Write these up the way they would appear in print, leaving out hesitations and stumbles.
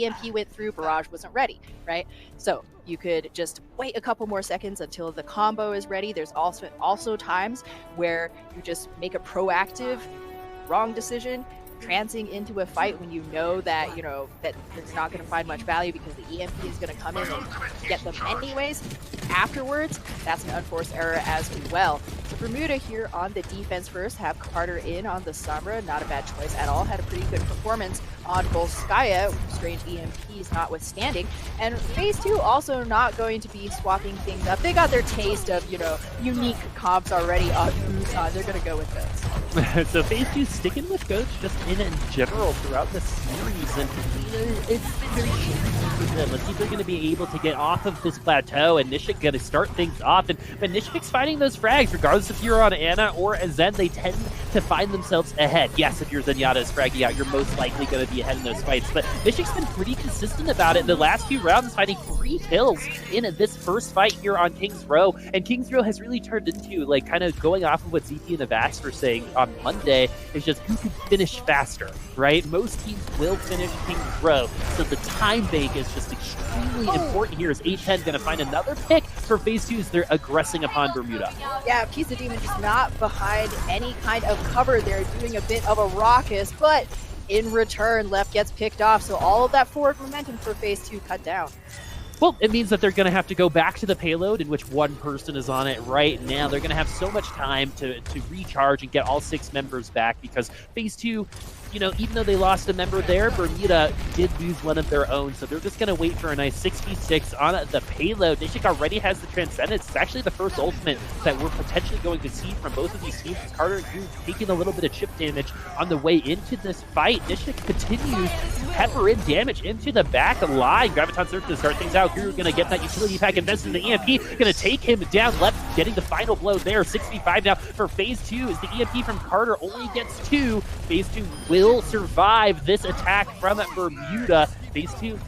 EMP went through, barrage wasn't ready, right? So you could just wait a couple more seconds until the combo is ready. There's also times where you just make a proactive wrong decision, transing into a fight when you know that that it's not going to find much value because the EMP is going to come in and get them anyways. Afterwards, that's an unforced error as well. So Bermuda here on the defense first, have Carter in on the Sombra, not a bad choice at all. Had a pretty good performance on Volskaya, strange EMPs notwithstanding. And phase 2 also not going to be swapping things up. They got their taste of, unique comps already on Busan. They're going to go with those. So phase 2 sticking with Coach just in general throughout the series, and it's been very interesting for them. Let's see if they're going to be able to get off of this plateau, and Nishik going to start things off. But Nishik's finding those frags, regardless if you're on Ana or a Zen, they tend to find themselves ahead. Yes, if your Zenyatta is fragging out, you're most likely going to be ahead in those fights, but Nishik's been pretty consistent about it. The last few rounds, finding 3 kills in this first fight here on King's Row, and King's Row has really turned into, kind of going off of what ZT and Avast were saying on Monday, is just who can finish faster, right? Most teams will finish King's Row, so the time bank is just extremely important here. Is A10 going to find another pick for phase 2 as they're aggressing upon Bermuda? Yeah, Pizza Demon just not behind any kind of cover. They're doing a bit of a raucous, but in return, left gets picked off, so all of that forward momentum for phase 2 cut down. Well, it means that they're going to have to go back to the payload in which one person is on it right now. They're going to have so much time to recharge and get all 6 members back, because phase 2, even though they lost a member there, Bermuda did lose one of their own, so they're just going to wait for a nice 6v6 on the payload. Nishik already has the Transcendence. It's actually the first ultimate that we're potentially going to see from both of these teams. Carter and Guru taking a little bit of chip damage on the way into this fight. Nishik continues to pepper in damage into the back line. Graviton Surf to start things out. Guru going to get that utility pack, invest in the EMP, going to take him down. Left getting the final blow there. 6v5 now for phase 2 as the EMP from Carter only gets 2. Phase 2 will survive this attack from Bermuda. Phase 2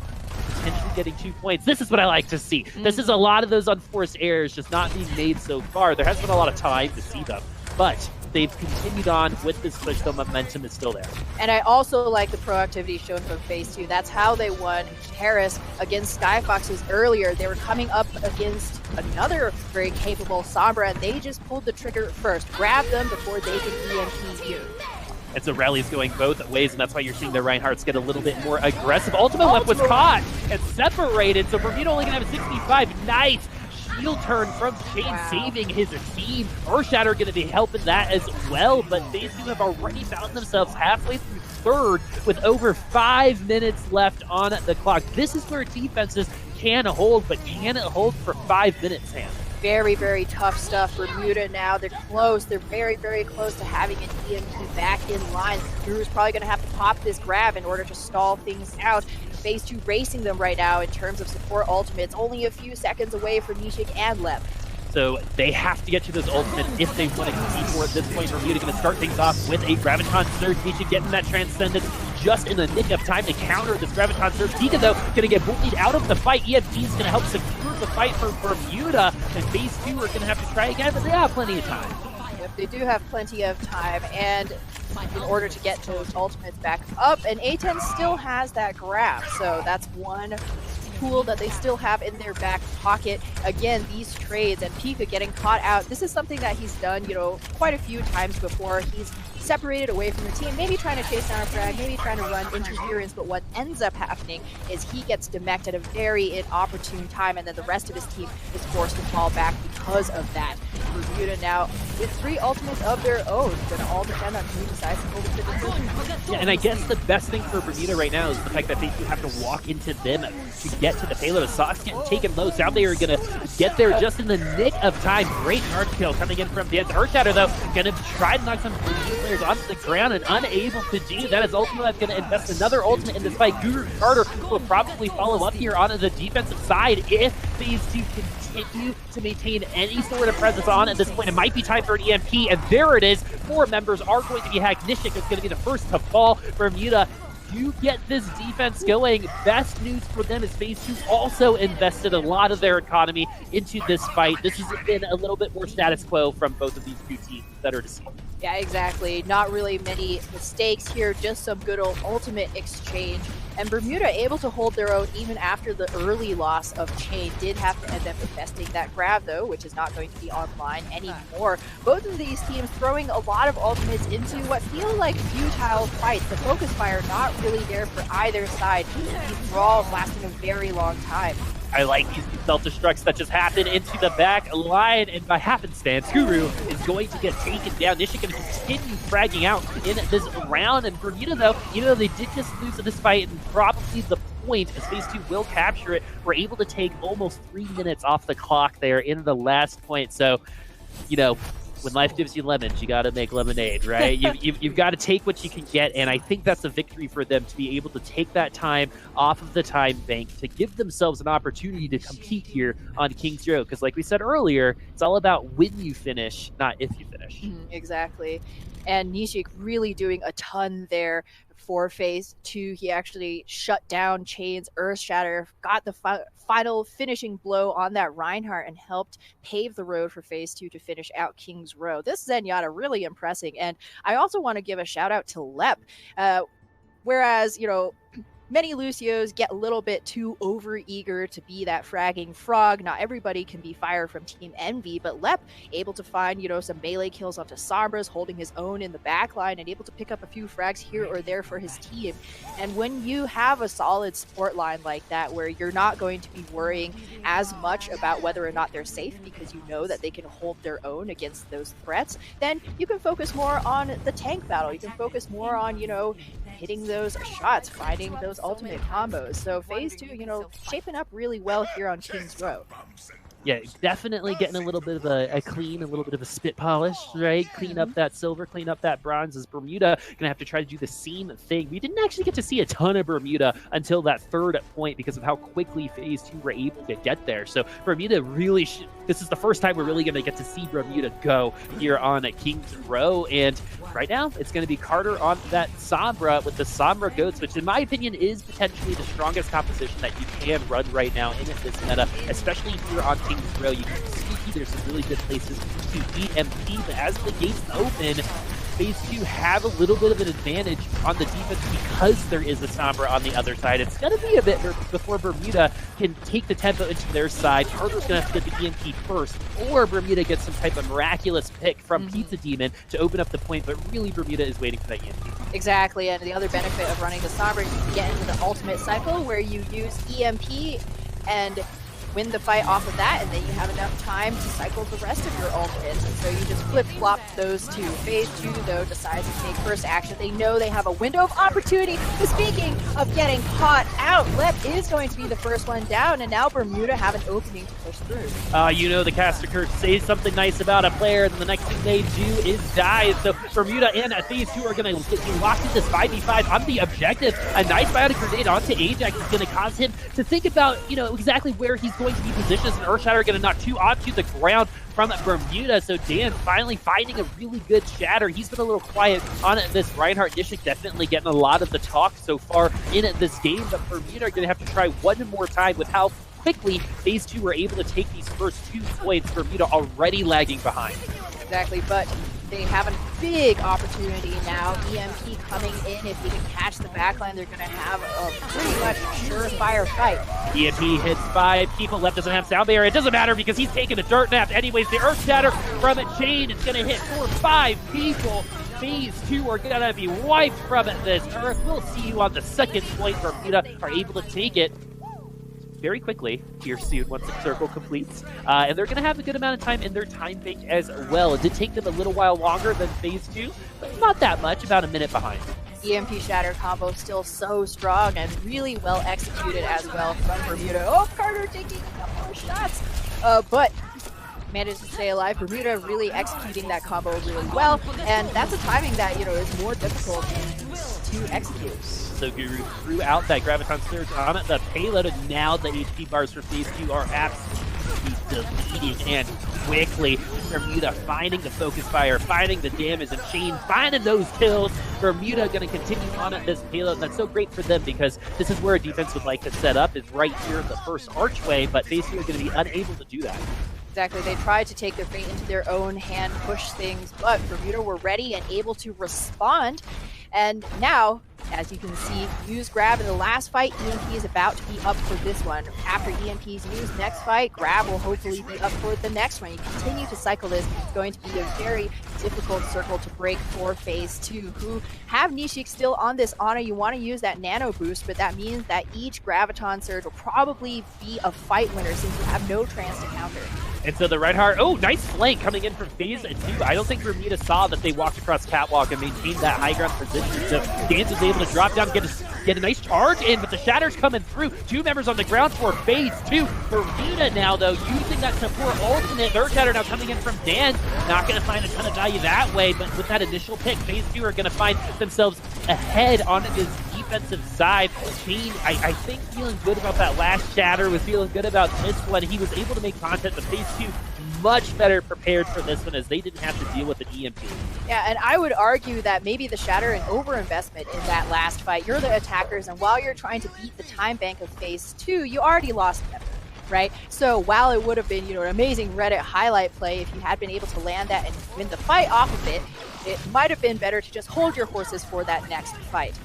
potentially getting 2 points. This is what I like to see. This is a lot of those unforced errors just not being made so far. There has been a lot of time to see them, but they've continued on with this push. The momentum is still there. And I also like the proactivity shown from phase 2. That's how they won Harris against Skyfoxes earlier. They were coming up against another very capable Sombra, and they just pulled the trigger first. Grab them before they can EMP you. And so rally's going both ways, and that's why you're seeing the Reinhardts get a little bit more aggressive. Ultimate left was caught and separated, so Bermuda only going to have a 65. Nice shield turn from Shane, saving his team. Earthshatter going to be helping that as well, but phase 2 have already found themselves halfway through third with over 5 minutes left on the clock. This is where defenses can hold, but can it hold for 5 minutes, Ham? Very, very tough stuff. Bermuda now, they're close. They're very, very close to having an EMP back in line. Guru's probably going to have to pop this grab in order to stall things out. Phase 2 racing them right now in terms of support ultimates. Only a few seconds away for Nishik and Lev. So they have to get to those ultimates if they want to compete for at this point. Bermuda going to start things off with a Graviton Surge. Nishik getting that Transcendence just in the nick of time to counter this Graviton Surge. Tika, though, going to get bullied out of the fight. EMP is going to help secure the fight for Bermuda. And phase 2 are going to have to try again, but they have plenty of time. Yep, they do have plenty of time, and in order to get those ultimates back up, and A10 still has that grab, so that's one tool that they still have in their back pocket. Again, these trades and Pika getting caught out, this is something that he's done, quite a few times before. He's separated away from the team, maybe trying to chase down a frag, maybe trying to run interference, but what ends up happening is he gets demecked at a very inopportune time, and then the rest of his team is forced to fall back because of that. Bermuda now with 3 ultimates of their own, gonna all depend on who decides to pull the trigger first. Yeah, and I guess the best thing for Bermuda right now is the fact that they do have to walk into them to get to the payload. Sauce getting taken low, so they are gonna get there just in the nick of time. Great hard kill coming in from the end. Earthshatter, though, gonna try to knock some players onto the ground and unable to do that, as Ultimate gonna invest another ultimate in this fight. Guru Carter will probably follow up here onto the defensive side if these two continue to maintain any sort of presence on at this point. It might be time for an EMP, and there it is. 4 members are going to be hacked. Nishik is going to be the first to fall. Bermuda do get this defense going. Best news for them is phase 2 also invested a lot of their economy into this fight. This has been a little bit more status quo from both of these two teams. Better to see. Yeah, exactly. Not really many mistakes here, just some good old ultimate exchange. And Bermuda able to hold their own even after the early loss of Chain. Did have to end up investing that grab though, which is not going to be online anymore. Both of these teams throwing a lot of ultimates into what feel like futile fights. The focus fire not really there for either side. These brawls lasting a very long time. I like these self-destructs that just happen into the back line, and by happenstance, Guru is going to get taken down. Nisha going to continue fragging out in this round, and Bermuda, though, even though they did just lose this fight, and probably the point, as Phase 2 will capture it, we're able to take almost 3 minutes off the clock there in the last point, so, you know, when life gives you lemons, you got to make lemonade, right? You've got to take what you can get, and I think that's a victory for them to be able to take that time off of the time bank to give themselves an opportunity to compete here on King's Row. Because like we said earlier, it's all about when you finish, not if you finish. Exactly. And Nishik really doing a ton there for Phase 2. He actually shut down Chain's Earth Shatter, got the final finishing blow on that Reinhardt, and helped pave the road for Phase 2 to finish out King's Row. This Zenyatta really impressing. And I also want to give a shout out to Lep. Whereas, you know, many Lucios get a little bit too over-eager to be that fragging frog. Not everybody can be fired from Team Envy, but Lep able to find, you know, some melee kills onto Sombras, holding his own in the backline, and able to pick up a few frags here or there for his team. And when you have a solid support line like that, where you're not going to be worrying as much about whether or not they're safe because you know that they can hold their own against those threats, then you can focus more on the tank battle. You can focus more on, you know, hitting those shots, finding those ultimate combos. So Phase 2, you know, shaping up really well here on King's Row. Yeah, definitely getting a little bit of a clean, a little bit of a spit polish, right? Clean up that silver, clean up that bronze, as Bermuda gonna have to try to do the same thing. We didn't actually get to see a ton of Bermuda until that third point because of how quickly Phase 2 were able to get there. So Bermuda really, this is the first time we're really gonna get to see Bermuda go here on King's Row. And right now, it's gonna be Carter on that Sombra with the Sombra Goats, which in my opinion is potentially the strongest composition that you can run right now in this meta, especially here on King's Row. You can see there's some really good places to EMP, but as the gates open, Phase 2 have a little bit of an advantage on the defense because there is a Sombra on the other side. It's going to be a bit before Bermuda can take the tempo into their side. Carter's going to have to get the EMP first, or Bermuda gets some type of miraculous pick from Pizza Demon to open up the point, but really Bermuda is waiting for that EMP. Exactly, and the other benefit of running the Sombra is you get into the ultimate cycle where you use EMP and win the fight off of that, and then you have enough time to cycle the rest of your ultimates. And so you just flip-flop those two. Phase 2, though, decides to take first action. They know they have a window of opportunity. But speaking of getting caught out, Lep is going to be the first one down, and now Bermuda have an opening to push through. You know the caster curse says something nice about a player, and the next thing they do is die. So Bermuda and Phase 2 are going to get locked in this 5v5 on the objective. A nice biotic grenade onto Ajax is going to cause him to think about, you know, exactly where he's going to be positioned, as an Earthshatter going to knock 2 onto the ground from Bermuda. So Dan finally finding a really good shatter. He's been a little quiet on this Reinhardt. Nishik definitely getting a lot of the talk so far in this game, but Bermuda are going to have to try one more time with how quickly Phase 2 were able to take these first 2 points. Bermuda already lagging behind. Exactly, but they have a big opportunity now. EMP coming in. If they can catch the backline, they're going to have a pretty much surefire fight. EMP hits 5 people. Left doesn't have sound barrier. It doesn't matter because he's taking a dirt nap. Anyways, the Earth Shatter from a Chain is going to hit 4 or 5 people. Phase 2 are going to be wiped from this Earth. We'll see you on the second point. Bermuda are able to take it very quickly here soon once the circle completes. And they're going to have a good amount of time in their time bank as well. It did take them a little while longer than Phase 2, but not that much, about a minute behind. EMP Shatter combo still so strong and really well executed as well from Bermuda. Oh, Carter taking a couple more shots, but managed to stay alive. Bermuda really executing that combo really well, and that's a timing that, you know, is more difficult to execute. So Guru threw out that Graviton Surge on it, the payload, and now the HP bars for Phase 2 are absolutely deleting, and quickly Bermuda finding the focus fire, finding the damage, and Chain finding those kills. Bermuda going to continue on at this payload, and that's so great for them because this is where a defense would like to set up, is right here in the first archway, but Phase 2 are going to be unable to do that. Exactly. They tried to take their fate into their own hand, push things, but Bermuda were ready and able to respond. And now, as you can see, use grab in the last fight. EMP is about to be up for this one. After EMP's used, next fight, grab will hopefully be up for the next one. You continue to cycle this. It's going to be a very difficult circle to break for phase 2, who have Nishik still on this Ana. You want to use that nano boost, but that means that each graviton surge will probably be a fight winner since you have no trance to counter. And so the Reinhardt, oh, nice flank coming in from phase 2. I don't think Bermuda saw that they walked across catwalk and maintained that high ground position. So Dance was able to drop down, get a nice charge in, but the Shatter's coming through. 2 members on the ground for phase 2. Bermuda now, though, using that support ultimate. Third Shatter now coming in from Dance. Not going to find a ton of value that way, but with that initial pick, phase 2 are going to find themselves ahead on this defensive side. Shane, I think feeling good about that last Shatter, was feeling good about this one. He was able to make content, but phase 2 much better prepared for this one as they didn't have to deal with an EMP. Yeah, and I would argue that maybe the Shatter and overinvestment in that last fight. You're the attackers, and while you're trying to beat the time bank of phase 2, you already lost them, right? So while it would have been, an amazing Reddit highlight play if you had been able to land that and win the fight off of it, it might have been better to just hold your horses for that next fight.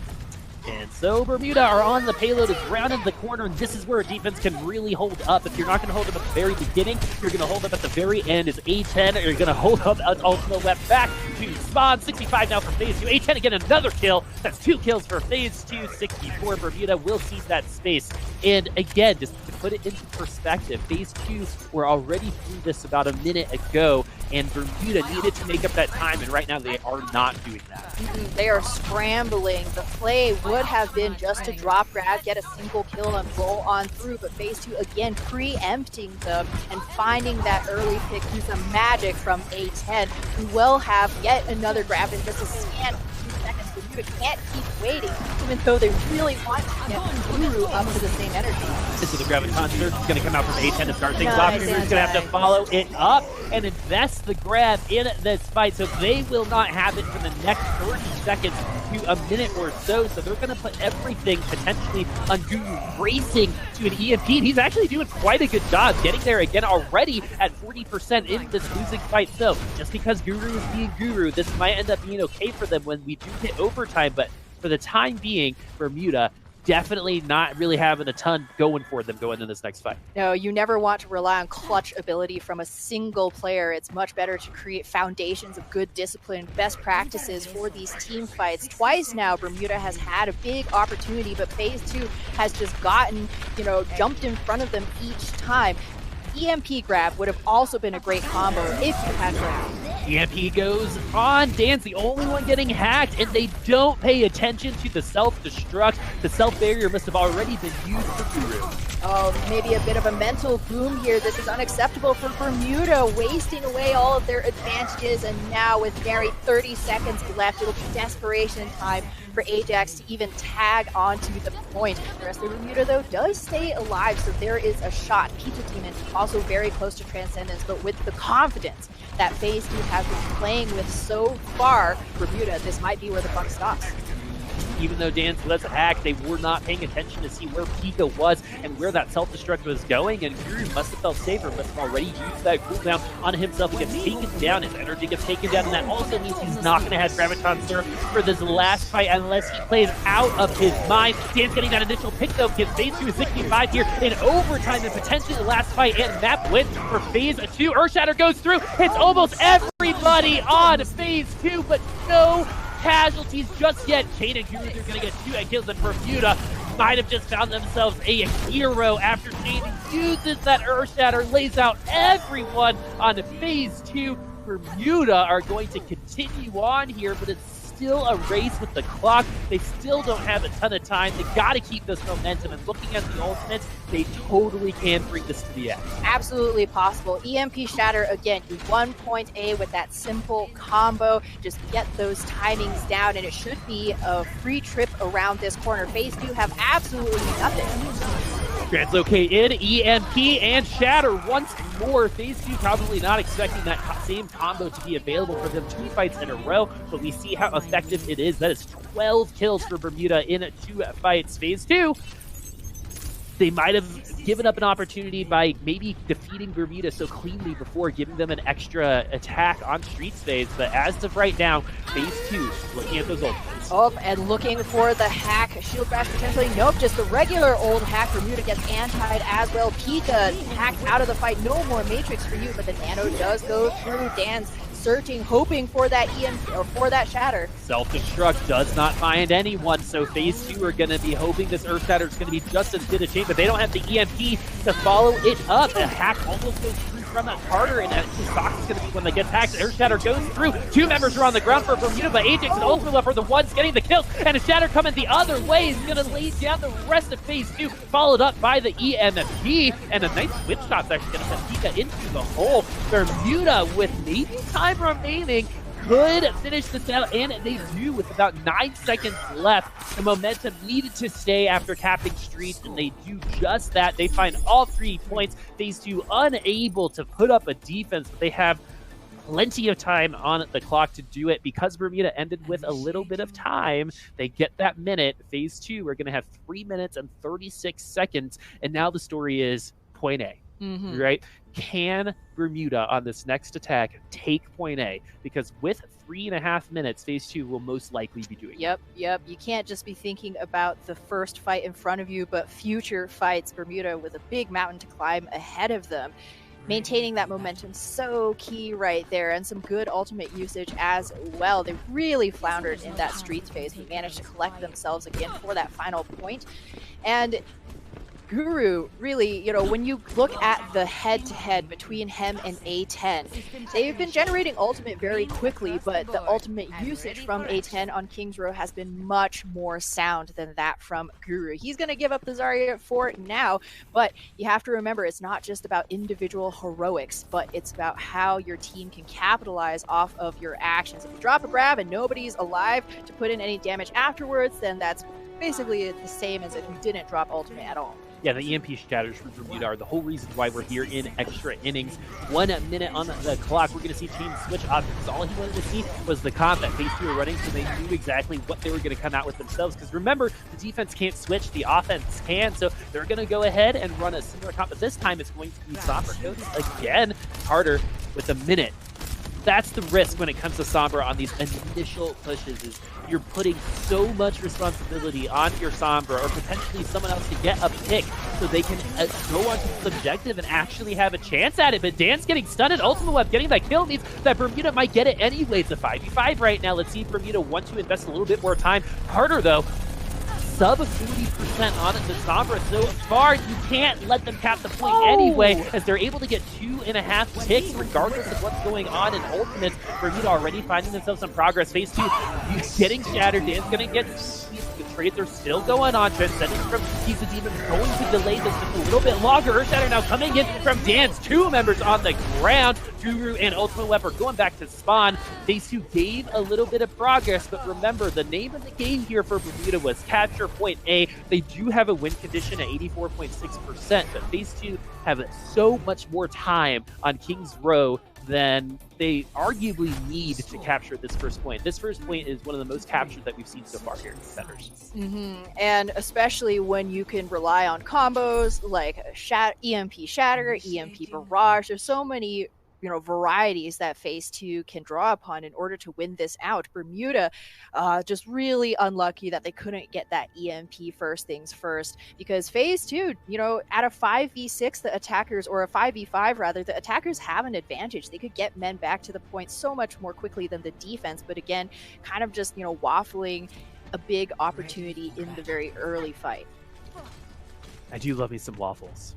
And so Bermuda are on the payload, is rounded the corner, and this is where a defense can really hold up. If you're not going to hold up at the very beginning, you're going to hold up at the very end. Is A10, you're going to hold up as Ultimate left back to spawn. 65 now for phase 2. A10 again, another kill. That's 2 kills for phase 2. 64. Bermuda will seize that space. And again, just to put it into perspective, phase 2 were already through this about a minute ago, and Bermuda needed to make up that time, and right now they are not doing that. They are scrambling. The play would have been just to drop grab, get a single kill, and roll on through, but phase 2 again preempting them and finding that early pick through some magic from A10, who will have yet another grab in just a scant few seconds. Bermuda can't keep waiting, even though they really want to get Guru up to the same energy. This is the graviton surge. It's going to come out from A10 to start things off. Guru's going to have to follow it up and invest the grab in this fight, so they will not have it for the next 30 seconds to a minute or so. So they're going to put everything potentially on Guru racing to an EMP. And he's actually doing quite a good job getting there again already at 40% in this losing fight. So just because Guru is being Guru, this might end up being okay for them when we do hit overtime. But for the time being, Bermuda definitely not really having a ton going for them going into this next fight. No, you never want to rely on clutch ability from a single player. It's much better to create foundations of good discipline, best practices for these team fights. Twice now, Bermuda has had a big opportunity, but phase 2 has just gotten, jumped in front of them each time. EMP grab would have also been a great combo if you had grab. EMP goes on Dance, the only one getting hacked, and they don't pay attention to the self-destruct. The self-barrier must have already been used for Guru. Oh, maybe a bit of a mental boom here. This is unacceptable for Bermuda, wasting away all of their advantages, and now with very 30 seconds left, it'll be desperation time for Ajax to even tag onto the point. The rest of Bermuda, though, does stay alive, so there is a shot. Pizza Demon also very close to Transcendence, but with the confidence that phase 2 has been playing with so far, Bermuda, this might be where the buck stops. Even though Dance was hacked, they were not paying attention to see where Pika was and where that self-destruct was going, and Guru must have felt safer, must have already used that cooldown on himself. He gets taken down, his energy gets taken down, and that also means he's not going to have Graviton Surf for this last fight unless he plays out of his mind. Dance getting that initial pick, though, gives phase 2 a 65 here in overtime, and potentially the last fight and map win for phase 2. Earthshatter goes through, hits almost everybody on phase 2, but no casualties just yet. Kane and Guru are going to get 2 kills, and Bermuda might have just found themselves a hero after Shane uses that Earthshatter, lays out everyone on phase 2. Bermuda are going to continue on here, but it's still a race with the clock. They still don't have a ton of time. They got to keep this momentum, and looking at the ultimates, they totally can bring this to the end. Absolutely possible. EMP Shatter, again, you 1 point A with that simple combo. Just get those timings down, and it should be a free trip around this corner. Phase 2 have absolutely nothing. Translocate in, EMP, and Shatter once more. Phase 2 probably not expecting that same combo to be available for them 2 fights in a row, but we see how effective it is. That is 12 kills for Bermuda in 2 fights. Phase 2, they might have given up an opportunity by maybe defeating Bermuda so cleanly before, giving them an extra attack on street phase. But as of right now, phase 2, looking at those ultimates. Oh, and looking for the hack. Shield bash potentially. Nope, just the regular old hack. Bermuda gets antied as well. Pika hacked out of the fight. No more Matrix for you, but the Nano does go through. Dan's searching, hoping for that EMP or for that shatter. Self-destruct does not find anyone, so phase 2 are going to be hoping this Earth Shatter is going to be just as good a chain, but they don't have the EMP to follow it up. A hack almost goes through from that Carter, and Socks is going to be when they get hacked. Earth Shatter goes through. 2 members are on the ground for Bermuda, but Ajax and Ultimate are the ones getting the kills, and a Shatter coming the other way is going to lay down the rest of phase 2, followed up by the EMP, and a nice whip shot's actually going to send Pika into the hole. Bermuda, with maybe time remaining, could finish this out, and they do with about 9 seconds left. The momentum needed to stay after capping Street, and they do just that. They find all 3 points. Phase 2 unable to put up a defense, but they have plenty of time on the clock to do it. Because Bermuda ended with a little bit of time, they get that minute. Phase 2 are going to have 3 minutes and 36 seconds, and now the story is point A. Right? Can Bermuda on this next attack take point A? Because with 3.5 minutes, phase 2 will most likely be doing Yep. You can't just be thinking about the first fight in front of you, but future fights. Bermuda with a big mountain to climb ahead of them. Maintaining that momentum, so key right there, and some good ultimate usage as well. They really floundered in that streets phase, but managed to collect themselves again for that final point. And Guru, really, you know, when you look at the head-to-head between Hem and A10, they've been generating ultimate very quickly, but the ultimate usage from A10 on King's Row has been much more sound than that from Guru. He's going to give up the Zarya for now, but you have to remember, it's not just about individual heroics, but it's about how your team can capitalize off of your actions. If you drop a grab and nobody's alive to put in any damage afterwards, then that's basically the same as if you didn't drop ultimate at all. Yeah, the EMP shatters for Bermuda are the whole reason why we're here in extra innings. 1 minute on the clock. We're going to see teams switch up because all he wanted to see was the comp that phase 2 were running, so they knew exactly what they were going to come out with themselves. Because remember, the defense can't switch, the offense can, so they're going to go ahead and run a similar comp, but this time it's going to be Sombra Codes again. Carter with a minute. That's the risk when it comes to Sombra on these initial pushes, is you're putting so much responsibility on your Sombra or potentially someone else to get a pick so they can go on to the objective and actually have a chance at it. But Dan's getting stunned. Ultimate Web getting that kill means that Bermuda might get it anyway. It's a 5v5 right now. Let's see if Bermuda want to invest a little bit more time. Carter, though, sub 40% on it to Sombra so far. You can't let them cap the point anyway, as they're able to get 2.5 ticks regardless of what's going on in ultimates. Bermuda already finding themselves some progress. Phase 2 getting shattered. Dan's gonna get the trades are still going on. Transcending from He's a Demon going to delay this just a little bit longer. Earth Shatter now coming in from Dan's 2 members on the ground. Guru and Ultimate Web are going back to spawn. Phase 2 gave a little bit of progress, but remember, the name of the game here for Bermuda was capture point A. They do have a win condition at 84.6%, but phase 2 have so much more time on King's Row than they arguably need to capture this first point. This first point is one of the most captured that we've seen so far here in Contenders. And especially when you can rely on combos like EMP Shatter, EMP Barrage. There's so many varieties that phase 2 can draw upon in order to win this out. Bermuda just really unlucky that they couldn't get that EMP first things first, because phase 2, at a 5v6, the attackers, or a 5v5 rather, the attackers have an advantage. They could get men back to the point so much more quickly than the defense, but again, kind of just waffling a big opportunity in the very early fight. I do love me some waffles.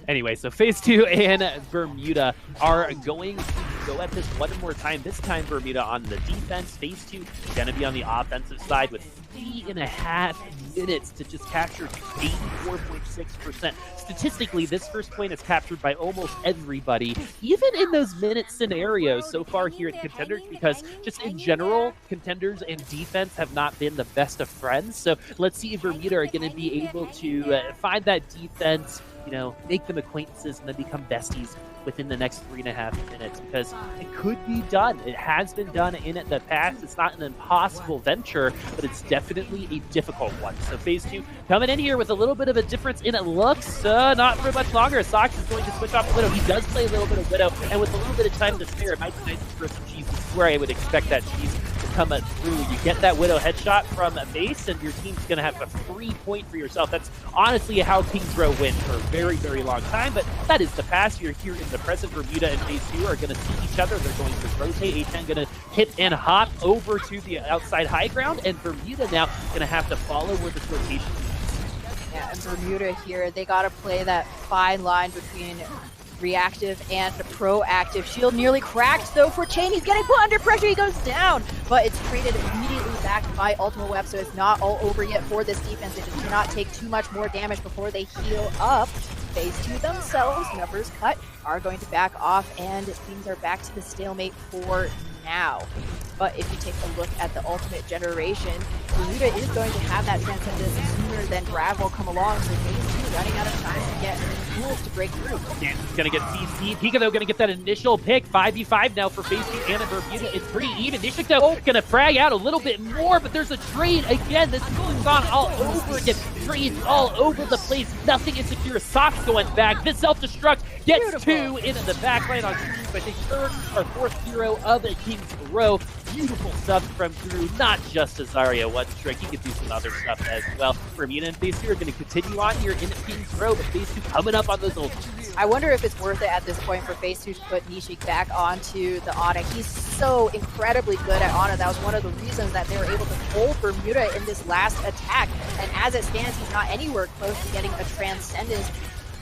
Anyway, so phase 2 and Bermuda are going to go at this one more time. This time Bermuda on the defense. Phase 2 going to be on the offensive side with 3.5 minutes to just capture 84.6%. Statistically, this first point is captured by almost everybody, even in those minute scenarios so far here at Contenders, because just in general, Contenders and defense have not been the best of friends. So let's see if Bermuda are going to be able to find that defense, make them acquaintances and then become besties within the next 3.5 minutes, because it could be done. It has been done in the past. It's not an impossible venture, but it's definitely a difficult one. So phase 2 coming in here with a little bit of a difference in it looks. Not for much longer. Sox is going to switch off Widow. He does play a little bit of Widow, and with a little bit of time to spare, it might be nice for some cheese. This is where I would expect that cheese to come through. You get that Widow headshot from base, and your team's going to have a free point for yourself. That's honestly how Kings Row wins for a very, very long time, but that is the past. You're here in the present. Bermuda and phase 2 are going to see each other. They're going to rotate. A10 going to hit and hop over to the outside high ground, and Bermuda now going to have to follow where this rotation leads. Yeah, and Bermuda here, they got to play that fine line between reactive and proactive. Shield nearly cracked though for Chain. He's getting put under pressure. He goes down, but it's traded immediately back by Ultimate Web, so it's not all over yet for this defense. They just cannot take too much more damage before they heal up. Phase 2 themselves, numbers cut, are going to back off, and things are back to the stalemate for now. But if you take a look at the ultimate generation, Bermuda is going to have that Transcendence sooner than Brad will come along, so phase 2 running out of time to get tools to break through. Dance is going to get CC. Pika, though, going to get that initial pick. 5v5 now for phase 2 and Bermuda. It's pretty even. Nishik, though, going to frag out a little bit more, but there's a trade again. This is going on all over again. Trades all over the place. Nothing is secure. Sox going back. This self-destruct gets two into the backline on Drew, but they third or fourth hero of the Kings Row. Beautiful stuff from Drew, not just a Zarya one trick. He could do some other stuff as well. Bermuda and phase 2 are going to continue on here in Kings Row, but phase 2 coming up on those ultimates. I wonder if it's worth it at this point for phase 2 to put Nishik back onto the Ana. He's so incredibly good at Ana. That was one of the reasons that they were able to hold Bermuda in this last attack. And as it stands, he's not anywhere close to getting a Transcendence.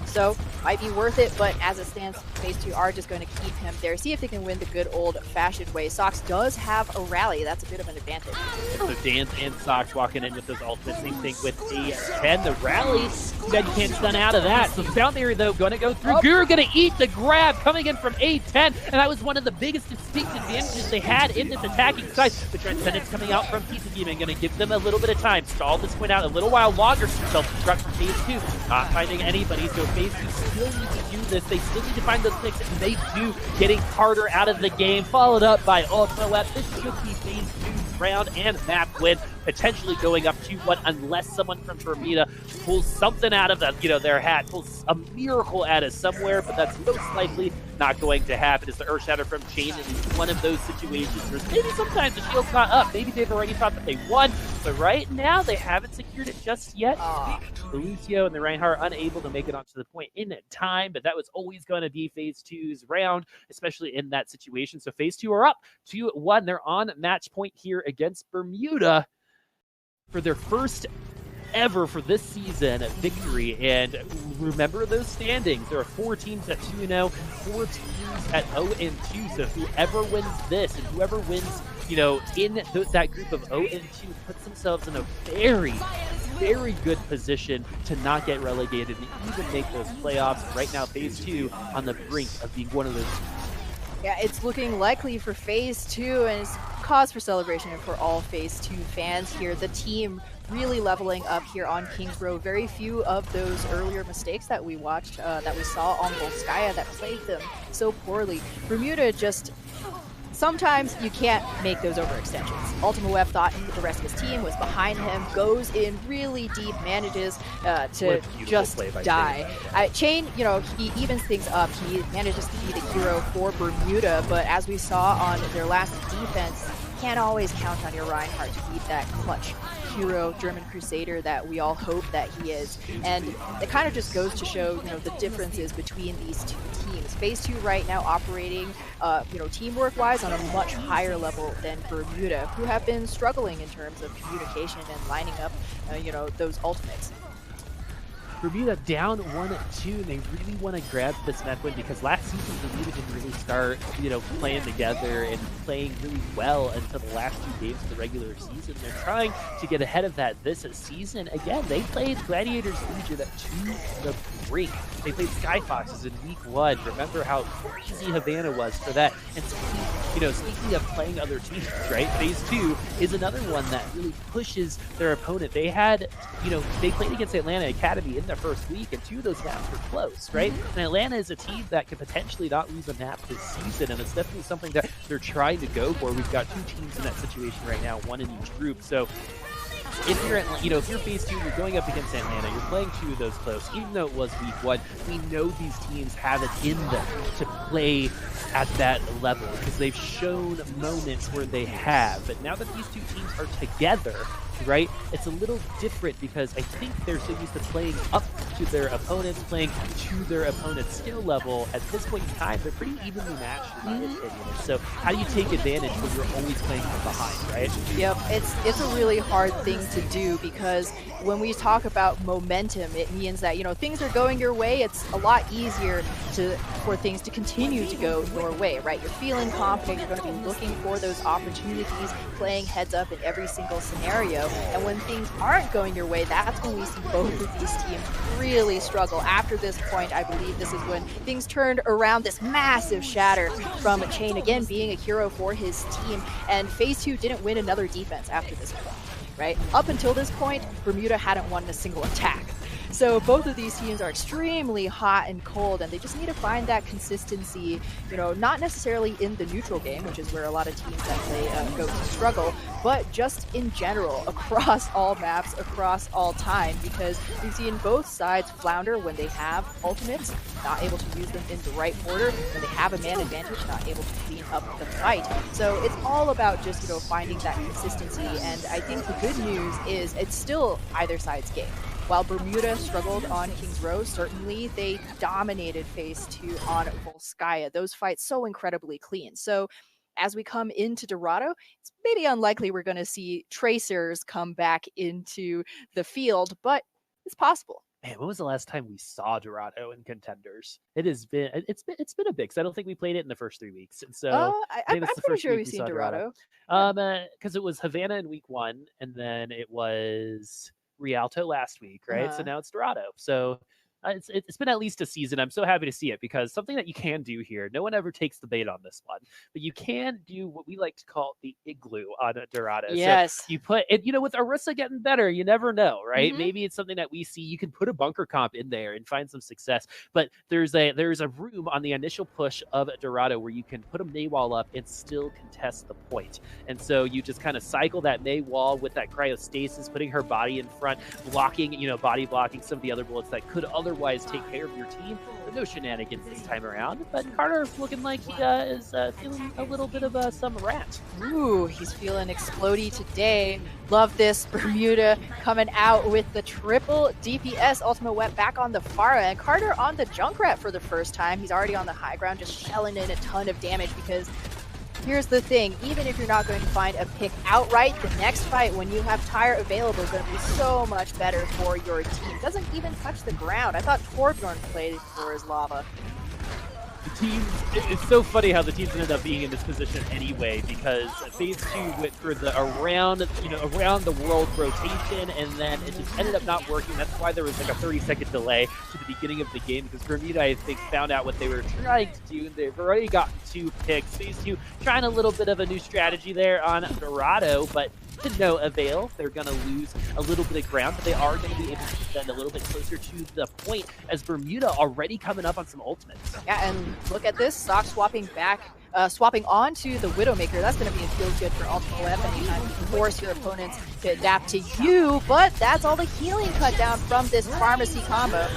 So, might be worth it, but as it stands, phase 2 are just going to keep him there. See if they can win the good old-fashioned way. Sox does have a rally. That's a bit of an advantage. So Dance and Sox walking in with those ultimates. Same thing with A10. The rally, you can't stun out of that. So down there, though, going to go through. Guru going to eat the grab coming in from A10, and that was one of the biggest distinct advantages they had in this attacking side. The Transcendence coming out from Pizza Demon, going to give them a little bit of time. Stall this point out a little while longer. Self-destruct from phase 2. Not finding anybody, so phase 2 still need to do this. They still need to find those picks, and they do, getting harder out of the game, followed up by Ultimate Web. This should be phase 2 round and map win, potentially going up 2-1 unless someone from Bermuda pulls something out of their hat, pulls a miracle out of somewhere, but that's most likely not going to happen. It's the Earthshatter from Chain, and it's one of those situations where maybe sometimes the shield's not up. Maybe they've already thought that they won, but right now they haven't secured it just yet. The Lucio and the Reinhardt unable to make it onto the point in time, but that was always going to be phase 2's round, especially in that situation. So phase 2 are up 2-1. They're on match point here against Bermuda for their first ever for this season victory. And remember those standings. There are 4 teams at 2-0, 4 teams at 0-2. So whoever wins this and whoever wins, in that group of 0-2 puts themselves in a very, very good position to not get relegated and even make those playoffs. Right now, phase 2 on the brink of being one of those. Yeah, it's looking likely for phase 2, and it's cause for celebration for all phase 2 fans here. The team really leveling up here on Kings Row. Very few of those earlier mistakes that we watched, that we saw on Volskaya that plagued them so poorly. Bermuda just... Sometimes you can't make those overextensions. Ultimate Web thought the rest of his team was behind him, goes in really deep, manages to just die. Chain, he evens things up. He manages to be the hero for Bermuda, but as we saw on their last defense, you can't always count on your Reinhardt to be that clutch hero, German Crusader that we all hope that he is. And it kind of just goes to show, the differences between these two teams. Phase 2 right now operating, teamwork-wise on a much higher level than Bermuda, who have been struggling in terms of communication and lining up, those ultimates. Bermuda down 1-2, and they really want to grab this map win because last season Bermuda didn't really start, playing together and playing really well until the last 2 games of the regular season. They're trying to get ahead of that this season. Again, they played Gladiators Legion to the brink. They played Sky Foxes in week 1. Remember how crazy Havana was for that. And speaking of playing other teams, right? Phase 2 is another one that really pushes their opponent. They had, they played against Atlanta Academy in the Atlanta first week, and 2 of those maps were close, right? And Atlanta is a team that could potentially not lose a map this season, and it's definitely something that they're trying to go for. We've got 2 teams in that situation right now, 1 in each group. So if you're if you're phase 2, you're going up against Atlanta, you're playing 2 of those close. Even though it was week 1, we know these teams have it in them to play at that level because they've shown moments where they have. But now that these 2 teams are together, right, it's a little different because I think they're so used to playing up to their opponents, playing to their opponent's skill level. At this point in time, they're pretty evenly matched, in my opinion. So how do you take advantage when you're always playing from behind, right? Yep, it's a really hard thing to do because when we talk about momentum, it means that, things are going your way. It's a lot easier for things to continue to go your way, right? You're feeling confident. You're going to be looking for those opportunities, playing heads up in every single scenario. And when things aren't going your way, that's when we see both of these teams really struggle. After this point, I believe this is when things turned around, this massive shatter from Chain, again, being a hero for his team. And phase 2 didn't win another defense after this point, right? Up until this point, Bermuda hadn't won a single attack. So both of these teams are extremely hot and cold, and they just need to find that consistency, not necessarily in the neutral game, which is where a lot of teams that play go to struggle, but just in general, across all maps, across all time, because we've seen both sides flounder when they have ultimates, not able to use them in the right order, when they have a man advantage, not able to clean up the fight. So it's all about just, finding that consistency, and I think the good news is it's still either side's game. While Bermuda struggled on Kings Row, certainly they dominated phase 2 on Volskaya. Those fights so incredibly clean. So as we come into Dorado, it's maybe unlikely we're going to see Tracers come back into the field, but it's possible. Man, when was the last time we saw Dorado in Contenders? It's been a bit, because I don't think we played it in the first 3 weeks. And so I'm pretty sure we've seen Dorado. Because it was Havana in week 1, and then it was Rialto last week, right? So now it's Dorado. So it's been at least a season. I'm so happy to see it because something that you can do here, no one ever takes the bait on this one, but you can do what we like to call the igloo on a Dorado. Yes. So you put it, with Orisa getting better, you never know, right? Maybe it's something that we see. You can put a bunker comp in there and find some success, but there's a room on the initial push of Dorado where you can put a May wall up and still contest the point. And so you just kind of cycle that May wall with that cryostasis, putting her body in front, blocking, body blocking some of the other bullets that could otherwise take care of your team. But no shenanigans this time around. But Carter looking like he is feeling a little bit of some rat. Ooh, he's feeling explodey today. Love this. Bermuda coming out with the triple DPS ultimate wet back on the far end. Carter on the Junkrat for the first time. He's already on the high ground, just shelling in a ton of damage because here's the thing, even if you're not going to find a pick outright, the next fight when you have Tyre available is going to be so much better for your team. Doesn't even touch the ground. I thought Torbjorn played for his lava. The teams, it's so funny how the teams ended up being in this position anyway, because phase 2 went for the around the world rotation, and then it just ended up not working. That's why there was like a 30-second delay to the beginning of the game, because Bermuda, I think, found out what they were trying to do. They've already gotten 2 picks. Phase 2 trying a little bit of a new strategy there on Dorado, but to no avail. They're going to lose a little bit of ground, but they are going to be able to defend a little bit closer to the point, as Bermuda already coming up on some ultimates. Yeah, and look at this, Sock swapping onto the Widowmaker. That's going to be a feel good for ultimate weapon. Anytime you can force your opponents to adapt to you, but that's all the healing cut down from this pharmacy combo.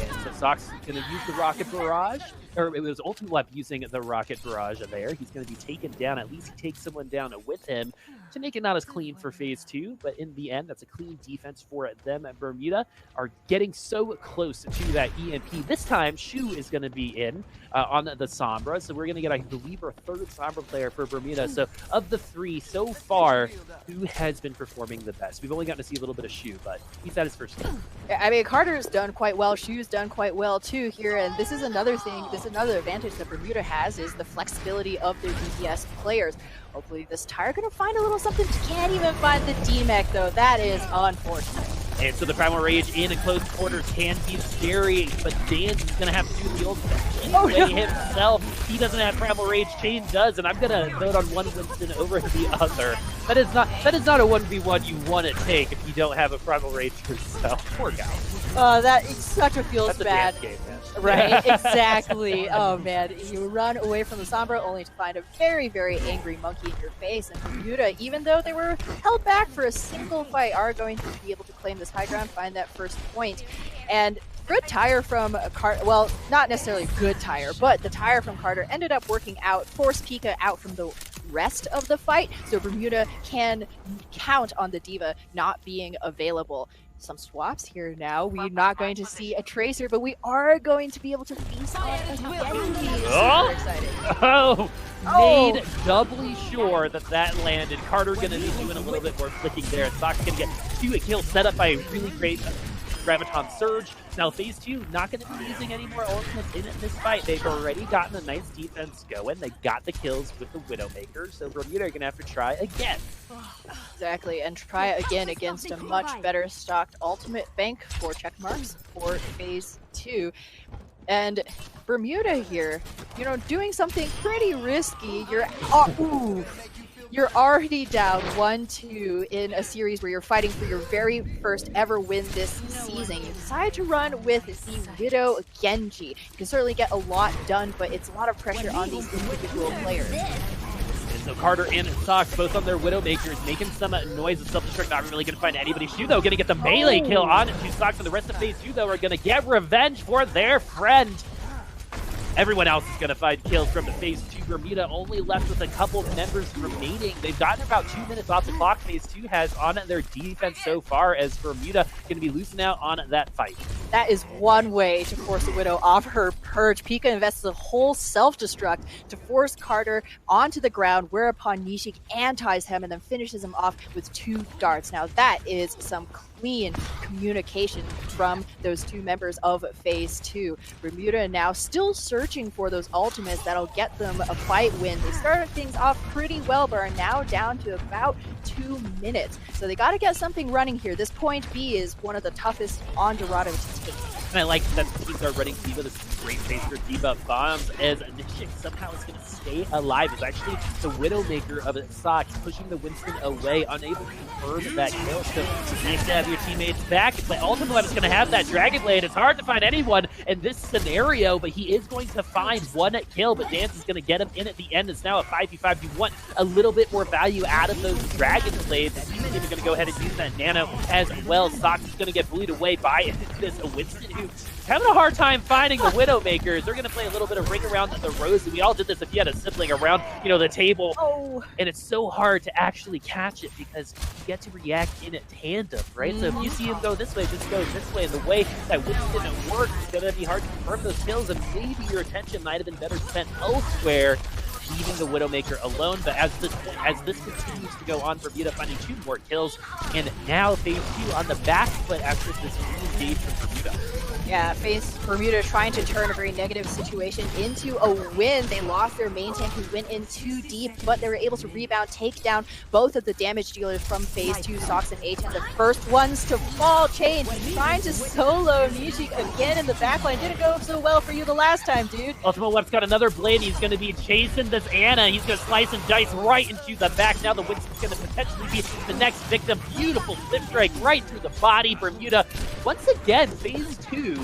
And so Sock's going to use the Rocket Barrage, or it was Ultimate Weapon using the Rocket Barrage there. He's going to be taken down. At least he takes someone down with him to make it not as clean for phase 2, but in the end, that's a clean defense for them. At Bermuda are getting so close to that EMP. This time, Shu is going to be in on the Sombra, so we're going to get, I believe, our 3rd Sombra player for Bermuda. So of the 3 so far, who has been performing the best? We've only gotten to see a little bit of Shu, but he's had his first game. I mean, Carter's done quite well. Shu's done quite well too here, and this is another thing. This is another advantage that Bermuda has, is the flexibility of their DPS players. Hopefully this Tyre gonna find a little something. Can't even find the D-Mech though. That is unfortunate. And so the Primal Rage in close quarters can be scary, but Dan's gonna have to do the old himself. He doesn't have Primal Rage, Chain does, and I'm gonna vote on one Winston over the other. That is not a 1v1 you want to take if you don't have a Primal Rage yourself. Poor guy. That such a feels That's bad. A game, man. Right, exactly. Oh man, you run away from the Sombra only to find a very, very angry monkey in your face. And Bermuda, even though they were held back for a single fight, are going to be able to claim this high ground, find that first point. And good tire from Carter, well, not necessarily good tire, but the tire from Carter ended up working out, forced Pika out from the rest of the fight, so Bermuda can count on the D.Va not being available. Some swaps here now. We're not going to see a Tracer, but we are going to be able to feast on a Genji. Super excited. Made doubly sure that landed. Carter going to be doing a little bit more flicking there. Sock's going to get 2 kills set up by a really great Graviton Surge. Now phase 2, not going to be using any more ultimates in this fight. They've already gotten a nice defense going. They got the kills with the Widowmaker, so Bermuda are going to have to try again. Exactly, and try again against a much better stocked ultimate bank for check marks for phase 2. And Bermuda here, you know, doing something pretty risky. You're already down 1-2 in a series where you're fighting for your very first ever win this season. You decide to run with the Widow Genji. You can certainly get a lot done, but it's a lot of pressure on these individual players. And so Carter and Sox both on their Widowmakers, making some noise of self-destruct, not really going to find anybody. Shu, though, going to get the melee kill on it. Sox and the rest of phase 2, though, are going to get revenge for their friend. Everyone else is going to find kills from the phase 2. Bermuda only left with a couple of members remaining. They've gotten about 2 minutes off the clock. Phase 2 has on their defense so far, as Bermuda going to be losing out on that fight. That is one way to force the Widow off her perch. Pika invests a whole self-destruct to force Carter onto the ground, whereupon Nishik antis him and then finishes him off with 2 darts. Now that is some clean communication from those 2 members of phase 2. Bermuda now still searching for those ultimates that'll get them a fight win. They started things off pretty well, but are now down to about 2 minutes. So they got to get something running here. This point B is one of the toughest on Dorado to take. And I like that the teams are running D.Va. This is a great phase for D.Va bombs, as Nishik somehow is going to stay alive. It's actually the Widowmaker of Sox pushing the Winston away, unable to confirm that kill. So nice to have your teammates back. But ultimately, is going to have that Dragon Blade. It's hard to find anyone in this scenario, but he is going to find 1 kill. But Dance is going to get him in at the end. It's now a 5v5. You want a little bit more value out of those Dragon Blades. He's even going to go ahead and use that Nano as well. Sox is going to get bullied away by this Winston, who's having a hard time finding the Widowmakers. They're going to play a little bit of ring around the rosy. We all did this if you had a sibling around, you know, the table. And it's so hard to actually catch it because you get to react in a tandem, right? So if you see him go this way, just go this way. And the way that Winston works, it's going to be hard to confirm those kills, and maybe your attention might have been better spent elsewhere, leaving the Widowmaker alone. But as this continues to go on, Bermuda finding 2 more kills, and now phase 2 on the back foot after this engage from Bermuda. Yeah, Bermuda trying to turn a very negative situation into a win. They lost their main tank who went in too deep, but they were able to rebound, take down both of the damage dealers from phase 2, Sox and A10, the first ones to fall. Change, trying to solo Nishik again in the backline. Didn't go so well for you the last time, dude. Ultimate Web's got another blade. He's going to be chasing this Ana. He's going to slice and dice right into the back. Now the Winston's going to potentially be the next victim. Beautiful slip strike right through the body. Bermuda, once again, phase 2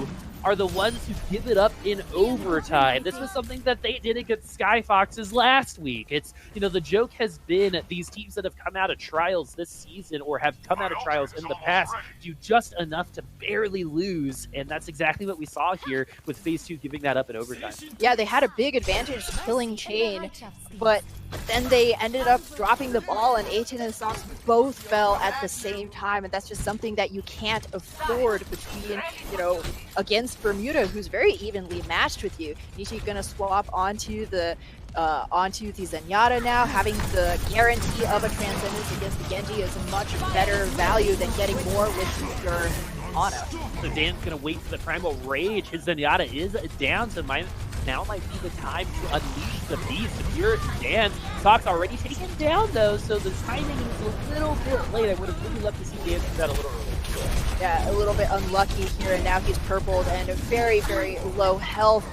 are the ones who give it up in overtime. This was something that they did against Sky Foxes last week. It's, you know, the joke has been these teams that have come out of trials this season or have come out of trials in the past do just enough to barely lose, and that's exactly what we saw here with phase 2 giving that up in overtime. Yeah, they had a big advantage killing Chain, but then they ended up dropping the ball, and A10 and Sox both fell at the same time, and that's just something that you can't afford between, you know, against Bermuda, who's very evenly matched with you. Nishi gonna swap onto the Zenyatta now. Having the guarantee of a Transcendence against the Genji is a much better value than getting more with your Ana. So Dan's gonna wait for the Primal Rage. His Zenyatta is down, so now might be the time to unleash the beast. If you're Dan, Sox already taken down though, so the timing is a little bit late. I would have really loved to see Dan do that a little earlier. Yeah, a little bit unlucky here, and now he's purpled and very, very low health.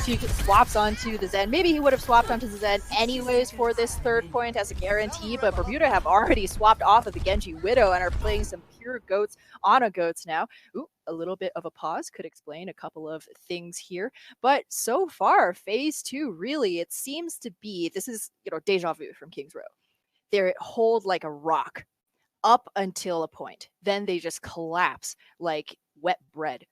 He swaps onto the Zen. Maybe he would have swapped onto the Zen anyways for this third point as a guarantee, but Bermuda have already swapped off of the Genji Widow and are playing some pure goats on a goats now. Ooh, a little bit of a pause could explain a couple of things here. But so far, phase 2, really, it seems to be, this is, deja vu from Kings Row. They hold like a rock up until a point. Then they just collapse like wet bread.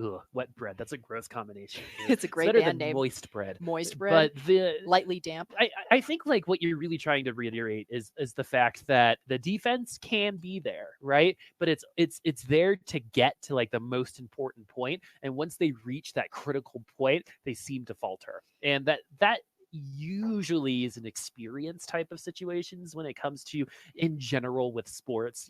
Ugh, wet bread. That's a gross combination. It's a great band name. Moist bread. Moist bread. But the lightly damp. I think like what you're really trying to reiterate is the fact that the defense can be there, right? But it's there to get to like the most important point, and once they reach that critical point, they seem to falter, and that usually is an experience type of situations when it comes to in general with sports.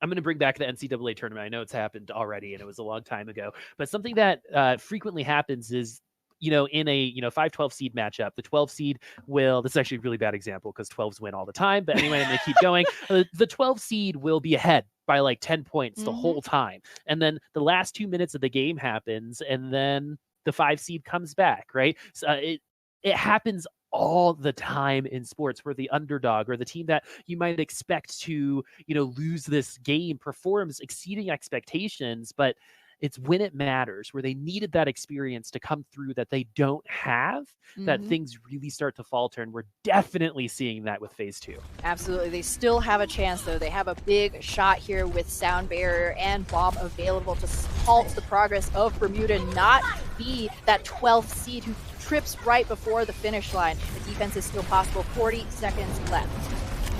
I'm going to bring back the NCAA tournament. I know it's happened already and it was a long time ago, but something that frequently happens is, in a 5-12 seed matchup, the 12 seed will, this is actually a really bad example because 12s win all the time, but anyway, I'm going to keep going. The 12 seed will be ahead by like 10 points the whole time. And then the last 2 minutes of the game happens and then the 5 seed comes back, right? So it happens all the time in sports where the underdog or the team that you might expect to, lose this game performs exceeding expectations, but it's when it matters, where they needed that experience to come through that they don't have, that things really start to falter. And we're definitely seeing that with phase 2. Absolutely. They still have a chance, though. They have a big shot here with Sound Barrier and Bomb available to halt the progress of Bermuda, not be that 12th seed who trips right before the finish line. The defense is still possible. 40 seconds left.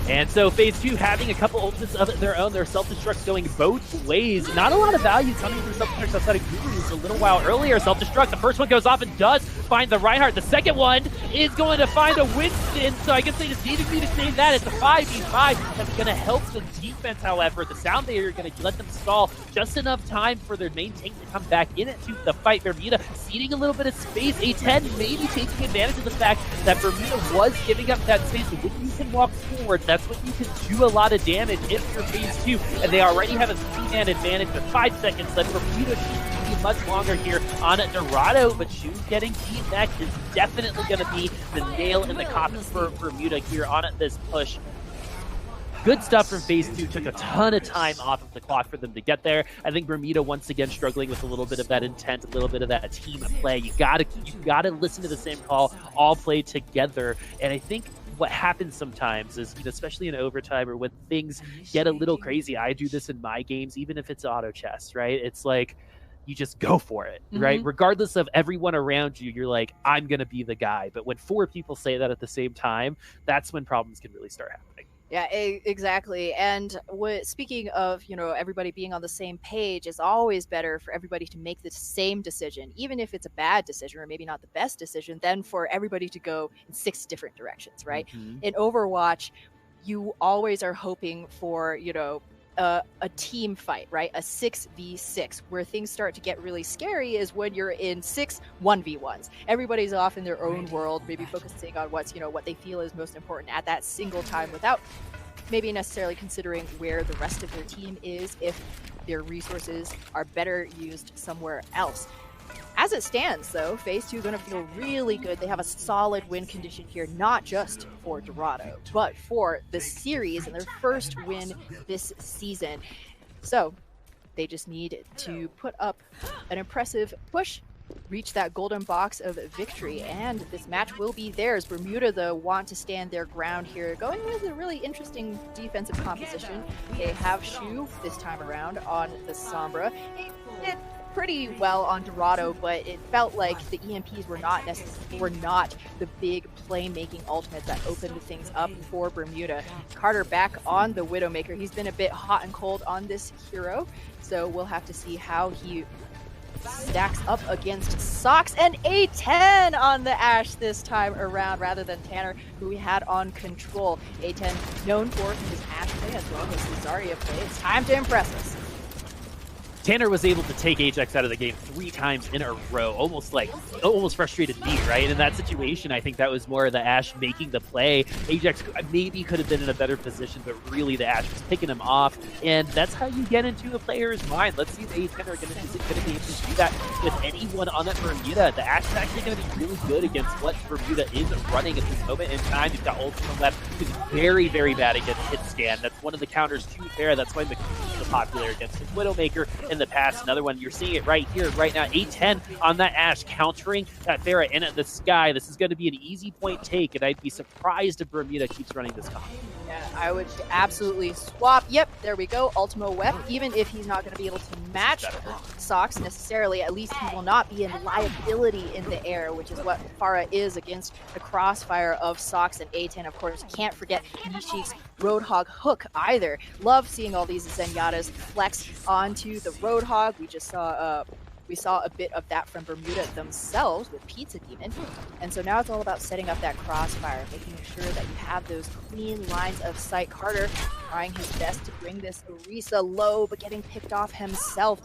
And so phase 2 having a couple ultimates of their own. Their self-destructs going both ways. Not a lot of value coming from self-destructs outside of Gurus a little while earlier. Self-destruct, the first one goes off and does find the Reinhardt. The second one is going to find a Winston. So I guess they just needed me to say that. It's a 5v5. That's going to help the defense, however. The Sound Barrier are going to let them stall just enough time for their main tank to come back into the fight. Bermuda ceding a little bit of space. A10 maybe taking advantage of the fact that Bermuda was giving up that space. So when you can walk forward, that's when you can do a lot of damage if you're phase 2. And they already have a 3-man advantage with 5 seconds left. Bermuda should be much longer here on Dorado, but Shu getting team-necked is definitely going to be the nail in the coffin for Bermuda here on this push. Good stuff from phase 2. Took a ton of time off of the clock for them to get there. I think Bermuda once again struggling with a little bit of that intent, a little bit of that team play. You gotta listen to the same call, all play together. And I think what happens sometimes is, especially in overtime or when things get a little crazy, I do this in my games, even if it's auto chess, right? It's like, you just go for it, right? Regardless of everyone around you, you're like, I'm going to be the guy. But when 4 people say that at the same time, that's when problems can really start happening. Yeah, exactly. And speaking of, everybody being on the same page, it's always better for everybody to make the same decision, even if it's a bad decision or maybe not the best decision, than for everybody to go in 6 different directions, right? In Overwatch, you always are hoping for, a team fight, right? A 6v6. Where things start to get really scary is when you're in 6 1v1s. Everybody's off in their own world, maybe focusing on what's, what they feel is most important at that single time without maybe necessarily considering where the rest of their team is, if their resources are better used somewhere else. As it stands, though, phase 2 is going to feel really good. They have a solid win condition here, not just for Dorado, but for the series and their first win this season. So they just need to put up an impressive push, reach that golden box of victory, and this match will be theirs. Bermuda, though, want to stand their ground here, going with a really interesting defensive composition. They have Shu this time around on the Sombra. It pretty well on Dorado, but it felt like the EMPs were not the big playmaking ultimate that opened things up for Bermuda. Carter back on the Widowmaker. He's been a bit hot and cold on this hero, so we'll have to see how he stacks up against Sox, and A10 on the Ashe this time around rather than Tanner, who we had on control. A10 known for his Ashe play as well as his Zarya play. It's time to impress us. Tanner was able to take Ajax out of the game 3 times in a row, almost frustrated me, right? In that situation, I think that was more of the Ashe making the play. Ajax maybe could have been in a better position, but really the Ashe was picking him off, and that's how you get into a player's mind. Let's see if A10 are going to be able to do that with anyone on that Bermuda. The Ashe is actually going to be really good against what Bermuda is running at this moment in time. You've got Ultima left, who's very, very bad against hit scan. That's one of the counters to Fair. That's why McCoon's so popular against his Widowmaker in the past. Another one, you're seeing it right here, right now. A10 on that Ashe, countering that Pharah in the sky. This is going to be an easy point take, and I'd be surprised if Bermuda keeps running this comp. Yeah, I would absolutely swap. Yep, there we go. Ultimo Wep. Even if he's not going to be able to match Sox necessarily, at least he will not be in liability in the air, which is what Pharah is against the crossfire of Sox and A10. Of course, can't forget Nishik's Roadhog hook either. Love seeing all these Zenyatta's flex onto the Roadhog. We just saw a bit of that from Bermuda themselves with Pizza Demon. And so now it's all about setting up that crossfire, making sure that you have those clean lines of sight. Carter trying his best to bring this Orisa low, but getting picked off himself.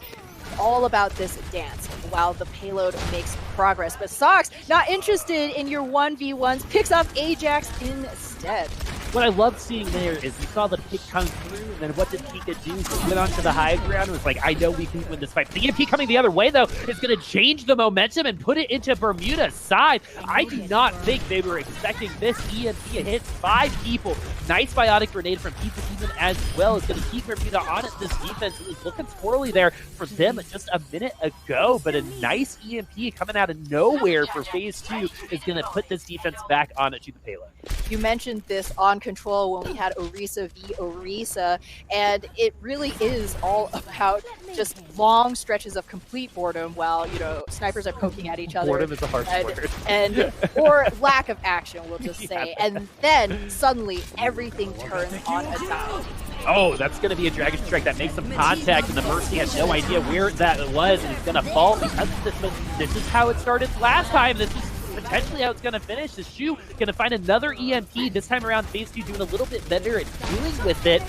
All about this dance while the payload makes progress. But Sox, not interested in your 1v1s, picks off Ajax instead. What I loved seeing there is we saw the pick come through, and then what did Pika do? He went onto the high ground and was like, I know we can win this fight. The EMP coming the other way, though, is going to change the momentum and put it into Bermuda's side. I do not think they were expecting this EMP. It hits 5 people. Nice biotic grenade from Pizza Demon as well. It's going to keep Bermuda on it. This defense was looking poorly there for them just a minute ago, but a nice EMP coming out of nowhere for phase 2 is going to put this defense back onto the payload. You mentioned this on Control when we had Orisa v Orisa, and it really is all about just long stretches of complete boredom while, you know, snipers are poking at each other. Boredom is a harsh word. Or lack of action, we'll just say. And then suddenly everything turns on a dime. Oh, that's going to be a Dragon Strike that makes some contact, and the Mercy has no idea where that was, and it's going to fall because of this. But this is how it started last time. This is potentially how it's going to finish. The Shu going to find another EMP. This time around, phase 2 doing a little bit better at dealing with it.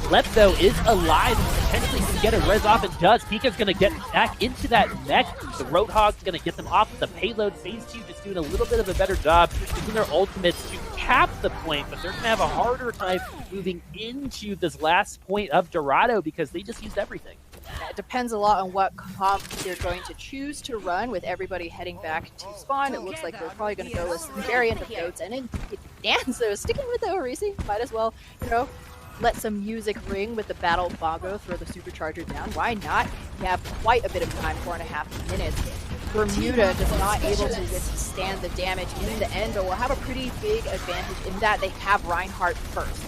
Lep, though, is alive and potentially can get a res off. It does. Pika's going to get back into that mech. The Roadhog's going to get them off the payload. Phase 2 just doing a little bit of a better job using their ultimates to cap the point, but they're going to have a harder time moving into this last point of Dorado because they just used everything. It depends a lot on what comp you're going to choose to run with everybody heading back to spawn. It looks like they're probably going to go with some variant of goats, and in dance, so sticking with the Orisi, might as well, you know, let some music ring with the battle bongo, throw the supercharger down. Why not? You have quite a bit of time, 4.5 minutes. Bermuda just not able to withstand the damage in the end, but will have a pretty big advantage in that they have Reinhardt first.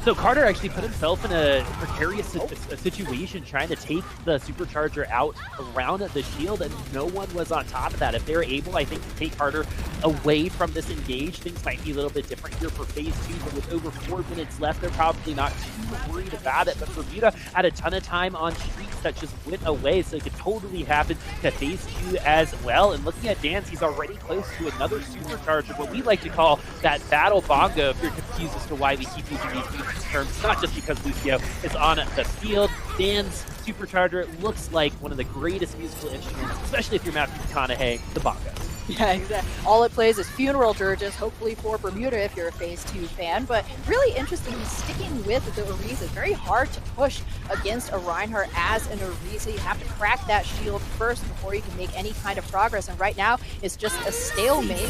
So Carter actually put himself in a precarious situation trying to take the supercharger out around the shield, and no one was on top of that. If they're able, I think, to take Carter away from this engage, things might be a little bit different here for phase 2, but with over 4 minutes left, they're probably not too worried about it. But Bermuda had a ton of time on streaks that just went away, so it could totally happen to phase 2 as well. And looking at Dance, he's already close to another supercharger, what we like to call that battle bongo, if you're confused as to why we keep using these terms, not just because Lucio is on the field. Dan's supercharger looks like one of the greatest musical instruments, especially if you're Matthew McConaughey, the bongos. Yeah, exactly. All it plays is funeral dirges, hopefully for Bermuda if you're a phase 2 fan. But really interesting, he's sticking with the Orisa. It's very hard to push against a Reinhardt as an Orisa. You have to crack that shield first before you can make any kind of progress. And right now, it's just a stalemate.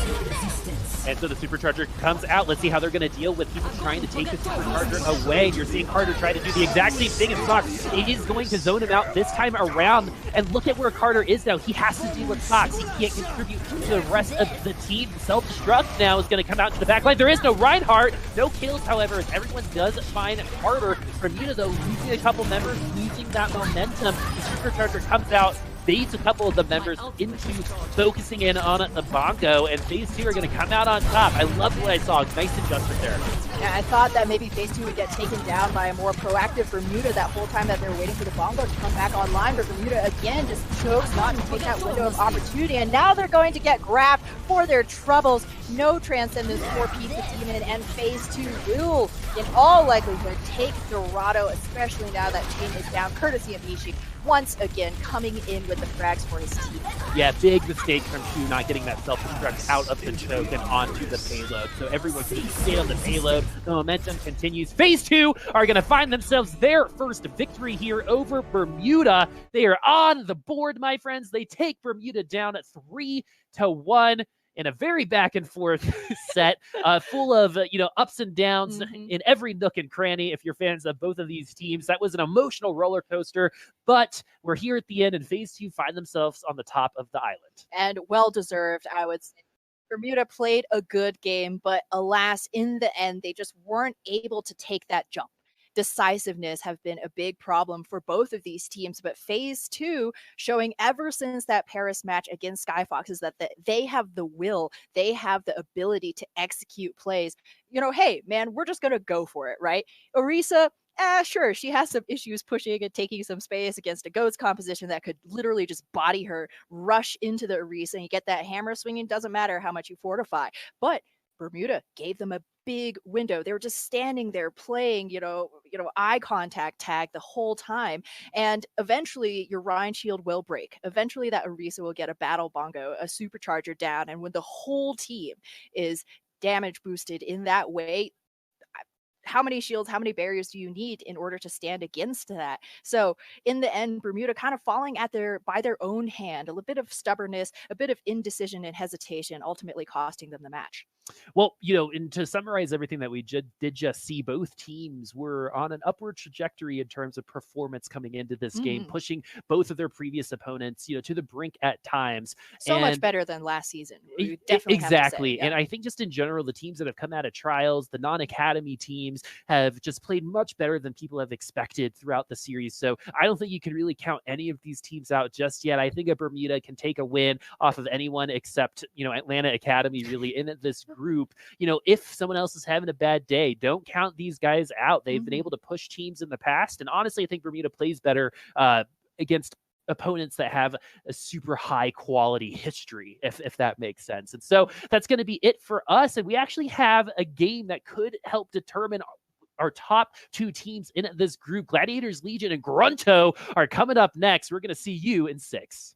And so the supercharger comes out. Let's see how they're going to deal with people trying to take the supercharger away. You're seeing Carter try to do the exact same thing as Sox. It is going to zone him out this time around. And look at where Carter is now. He has to deal with Sox. He can't contribute to the rest of the team. Self-destruct now is going to come out to the back line. There is no Reinhardt. No kills, however, as everyone does find Carter. Bermuda, though, losing a couple members, losing that momentum. The supercharger comes out, baits a couple of the members into focusing in on the bongo, and phase 2 are going to come out on top. I love what I saw. Nice adjustment there. Yeah, I thought that maybe phase 2 would get taken down by a more proactive Bermuda that whole time that they were waiting for the bongo to come back online, but Bermuda again just chose not to take that window of opportunity, and now they're going to get grabbed for their troubles. No Transcendence for Pizza Demon, and phase 2 will, in all likelihood, take Dorado, especially now that Chain is down, courtesy of Nishi. once again coming in with the frags for his team. Yeah, big mistake from Q not getting that self-destruct out of the choke and onto the payload. So everyone can stay on the payload. The momentum continues. Phase 2 are going to find themselves their first victory here over Bermuda. They are on the board, my friends. They take Bermuda down at 3-1 in a very back and forth set, full of ups and downs in every nook and cranny. If you're fans of both of these teams, that was an emotional roller coaster. But we're here at the end, and Phase 2 find themselves on the top of the island. And well deserved, I would say. Bermuda played a good game, but alas, in the end, they just weren't able to take that jump. Decisiveness have been a big problem for both of these teams, but Phase 2 showing ever since that Paris match against Skyfox is that they have the will, they have the ability to execute plays. Hey, man, we're just going to go for it, right? Orisa, sure, she has some issues pushing and taking some space against a Goats composition that could literally just body her, rush into the Orisa, and you get that hammer swinging, doesn't matter how much you fortify. But Bermuda gave them a big window. They were just standing there playing, eye contact tag the whole time. And eventually your Rhine shield will break. Eventually that Orisa will get a battle bongo, a supercharger down. And when the whole team is damage boosted in that way, how many shields, how many barriers do you need in order to stand against that? So in the end, Bermuda kind of falling by their own hand, a little bit of stubbornness, a bit of indecision and hesitation, ultimately costing them the match. Well, and to summarize everything that we did just see, both teams were on an upward trajectory in terms of performance coming into this game, pushing both of their previous opponents, to the brink at times. So much better than last season. Definitely exactly. Yeah. And I think just in general, the teams that have come out of trials, the non-academy teams have just played much better than people have expected throughout the series. So I don't think you can really count any of these teams out just yet. I think a Bermuda can take a win off of anyone except, Atlanta Academy really in this group. If someone else is having a bad day, don't count these guys out. They've been able to push teams in the past. And honestly, I think Bermuda plays better against opponents that have a super high quality history, if that makes sense. And so that's going to be it for us. And we actually have a game that could help determine our top 2 teams in this group. Gladiators Legion and Grunto are coming up next. We're going to see you in 6.